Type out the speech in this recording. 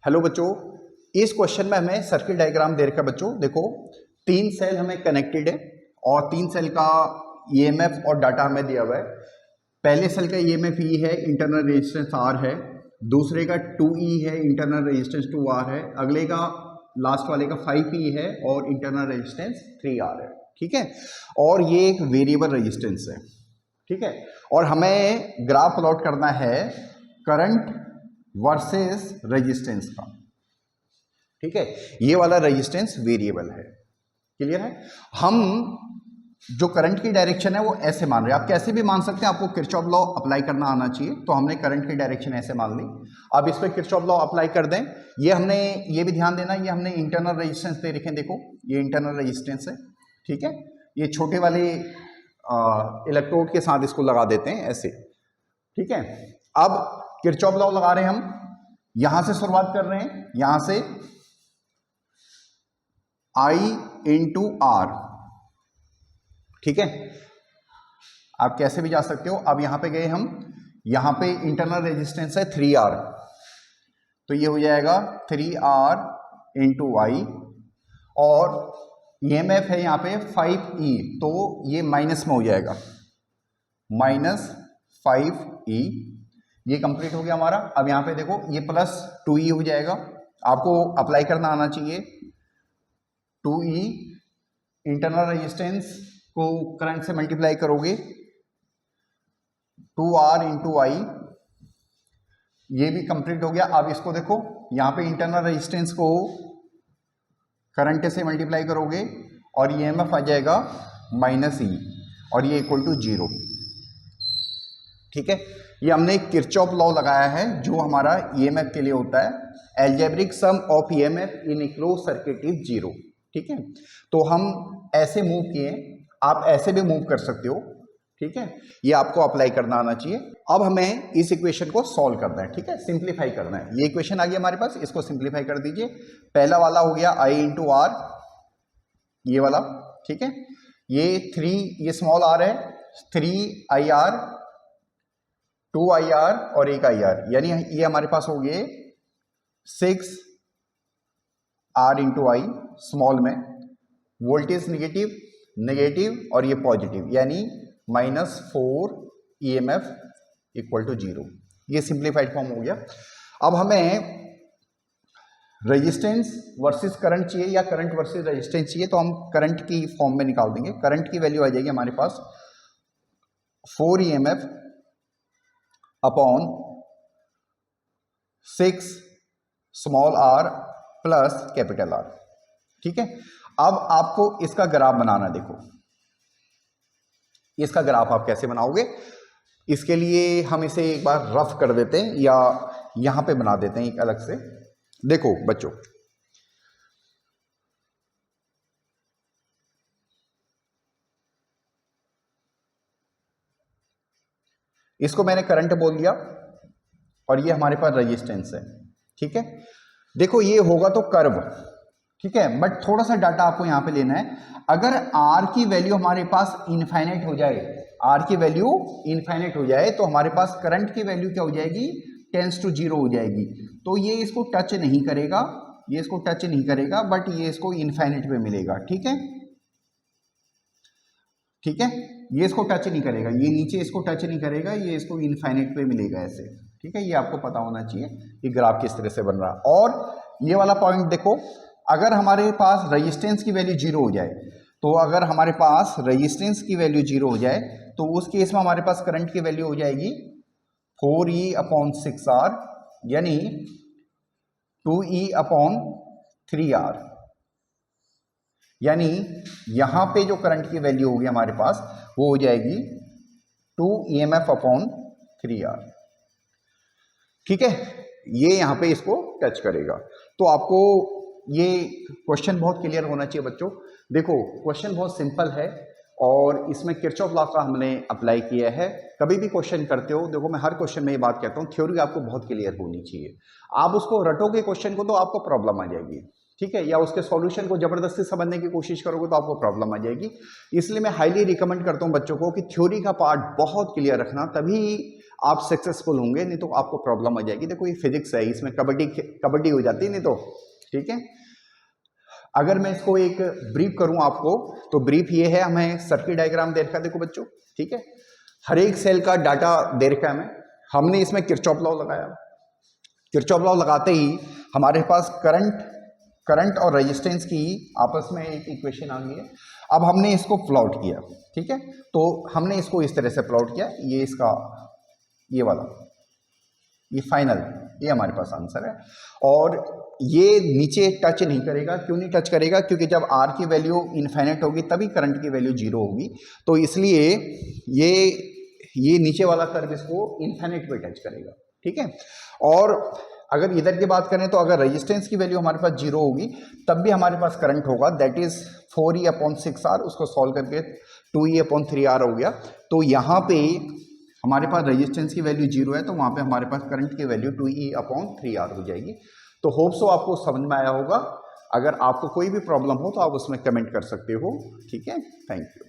Hello बच्चों, इस question में हमें सर्किट डायग्राम दे रखा है बच्चों। देखो, 3 सेल हमें कनेक्टेड है और 3 सेल का ईएमएफ और डाटा हमें दिया हुआ है। पहले सेल का ईएमएफ ई है, इंटरनल रेजिस्टेंस आर है। दूसरे का 2E है, इंटरनल रेजिस्टेंस 2R है। अगले का लास्ट वाले का 5E है और इंटरनल रेजिस्टेंस 3R है। ठीक है, और ये एक वेरिएबल रेजिस्टेंस है। ठीक है, और हमें ग्राफ प्लॉट करना है करंट वर्सेस रेजिस्टेंस का। ठीक है, ये वाला रेजिस्टेंस वेरिएबल है। क्लियर है? हम जो करंट की डायरेक्शन है वो ऐसे मान रहे हैं। आप कैसे भी मान सकते हैं, आपको किरचॉफ लॉ अप्लाई करना आना चाहिए। तो हमने करंट की डायरेक्शन ऐसे मान ली। अब इस पर किरचॉफ लॉ अप्लाई कर दें। ये हमने, ये भी ध्यान देना, ये हमने इंटरनल रेजिस्टेंस दे रखे हैं। देखो, ये इंटरनल रेजिस्टेंस है। ठीक है, ये छोटे वाले इलेक्ट्रोड के साथ इसको लगा देते हैं ऐसे। ठीक है, अब किरचॉफ लॉ लगा रहे हैं हम। यहां से शुरुआत कर रहे हैं, यहां से I इंटू आर। ठीक है, आप कैसे भी जा सकते हो। अब यहां पे गए हम, यहां पे इंटरनल रेजिस्टेंस है 3R, तो ये हो जाएगा 3R इंटू आई, और ईएमएफ है यहां पे 5E, तो ये माइनस में हो जाएगा, -5E। ये कंप्लीट हो गया हमारा। अब यहां पे देखो, ये प्लस 2E हो जाएगा। आपको अप्लाई करना आना चाहिए 2E, इंटरनल रेजिस्टेंस को करंट से मल्टीप्लाई करोगे 2R इंटू आई, ये भी कंप्लीट हो गया। अब इसको देखो, यहां पे इंटरनल रेजिस्टेंस को करंट से मल्टीप्लाई करोगे और ईएमएफ आ जाएगा -E, और ये इक्वल टू 0। ठीक है, ये हमने किरचॉफ लॉ लगाया है जो हमारा ईएमएफ के लिए होता है। Algebraic sum of EMF in A close circuit is 0। ठीक है, तो हम ऐसे मूव किए, आप ऐसे भी मूव कर सकते हो। ठीक है, ये आपको अप्लाई करना आना चाहिए। अब हमें इस इक्वेशन को सॉल्व करना है। ठीक है, सिंप्लीफाई करना है। ये इक्वेशन आ गया हमारे पास, इसको सिंप्लीफाई कर दीजिए। पहला वाला हो गया I इंटू आर, ये वाला। ठीक है, ये 3, ये स्मॉल r है, 3IR, 2IR और 1IR, यानी ये हमारे पास हो गए 6R इंटू आई स्मॉल में। वोल्टेज नेगेटिव नेगेटिव और ये पॉजिटिव, यानी -4 EMF इक्वल टू 0। ये सिंप्लीफाइड फॉर्म हो गया। अब हमें रेजिस्टेंस वर्सेस करंट चाहिए या करंट वर्सेस रेजिस्टेंस चाहिए, तो हम करंट की फॉर्म में निकाल देंगे। करंट की वैल्यू आ जाएगी हमारे पास 4 EMF upon 6 small r plus capital R। ठीक है, अब आपको इसका ग्राफ बनाना। देखो, इसका ग्राफ आप कैसे बनाओगे, इसके लिए हम इसे एक बार रफ कर देते हैं या यहां पे बना देते हैं एक अलग से। देखो बच्चों, इसको मैंने करंट बोल दिया और ये हमारे पास रेजिस्टेंस है। ठीक है, देखो ये होगा तो कर्व। ठीक है, बट थोड़ा सा डाटा आपको यहां पे लेना है। अगर R की वैल्यू हमारे पास इनफाइनाइट हो जाए, R की वैल्यू इनफाइनाइट हो जाए, तो हमारे पास करंट की वैल्यू क्या हो जाएगी, टेंड्स टू 0 हो जाएगी। तो ये इसको टच नहीं करेगा, ये इसको टच नहीं करेगा, बट ये इसको इनफाइनाइट पे मिलेगा। ठीक है, ठीक है, ये इसको टच नहीं करेगा, ये नीचे इसको टच नहीं करेगा, ये इसको इनफाइनाइट पे मिलेगा ऐसे। ठीक है, ये आपको पता होना चाहिए कि ग्राफ किस तरह से बन रहा है। और ये वाला पॉइंट देखो, अगर हमारे पास रेजिस्टेंस की वैल्यू 0 हो जाए, तो अगर हमारे पास रेजिस्टेंस की वैल्यू 0 हो जाए, तो उस केस में हमारे पास करंट की वैल्यू हो जाएगी 4E अपॉन 6R, यानी 2E अपॉन 3R, यानी यहां पे जो करंट की वैल्यू होगी हमारे पास, वो हो जाएगी 2 EMF अपॉन 3R। ठीक है, ये यहां पे इसको टच करेगा। तो आपको ये क्वेश्चन बहुत क्लियर होना चाहिए बच्चों। देखो, क्वेश्चन बहुत सिंपल है और इसमें किरचॉफ लॉ का हमने अप्लाई किया है। कभी भी क्वेश्चन करते हो, देखो मैं हर क्वेश्चन में ये बात कहता हूँ, थ्योरी आपको बहुत क्लियर होनी चाहिए। आप उसको रटोगे क्वेश्चन को तो आपको प्रॉब्लम आ जाएगी। ठीक है, या उसके सॉल्यूशन को जबरदस्ती समझने की कोशिश करोगे तो आपको प्रॉब्लम आ जाएगी। इसलिए मैं हाईली रिकमेंड करता हूं बच्चों को कि थ्योरी का पार्ट बहुत क्लियर रखना, तभी आप सक्सेसफुल होंगे, नहीं तो आपको प्रॉब्लम आ जाएगी। देखो ये फिजिक्स है, इसमें कबड्डी हो जाती है नहीं तो, ठीक है। अगर मैं इसको एक ब्रीफ करूं आपको, तो ब्रीफ ये है, हमें सर्किट डायग्राम दे रखा है, देखो बच्चों, ठीक है। हर एक सेल का डाटा दे रखा है हमें, हमने इसमें किरचॉफ लॉ लगाया। किरचॉफ लॉ लगाते ही हमारे पास करंट और रेजिस्टेंस की आपस में एक इक्वेशन आ गई है। अब हमने इसको प्लॉट किया, ठीक है, तो हमने इसको इस तरह से प्लॉट किया, ये इसका ये वाला, ये फाइनल, ये हमारे पास आंसर है। और ये नीचे टच नहीं करेगा, क्यों नहीं टच करेगा? क्योंकि जब R की वैल्यू इनफाइनाइट होगी तभी करंट की वैल्यू 0 होगी, तो इसलिए ये नीचे वाला कर्व इसको इनफाइनाइट पे टच करेगा, ठीक है। और अगर इधर की बात करें तो अगर रेजिस्टेंस की वैल्यू हमारे पास 0 होगी तब भी हमारे पास करंट होगा, दैट इज 4E/6R, उसको सॉल्व करके 2E/3R हो गया। तो यहाँ पे हमारे पास रेजिस्टेंस की वैल्यू 0 है, तो वहाँ पे हमारे पास करंट की वैल्यू 2E/3R हो जाएगी। तो होप सो आपको समझ में आया होगा। अगर आपको कोई भी प्रॉब्लम हो तो आप उसमें कमेंट कर सकते हो, ठीक है। Thank you.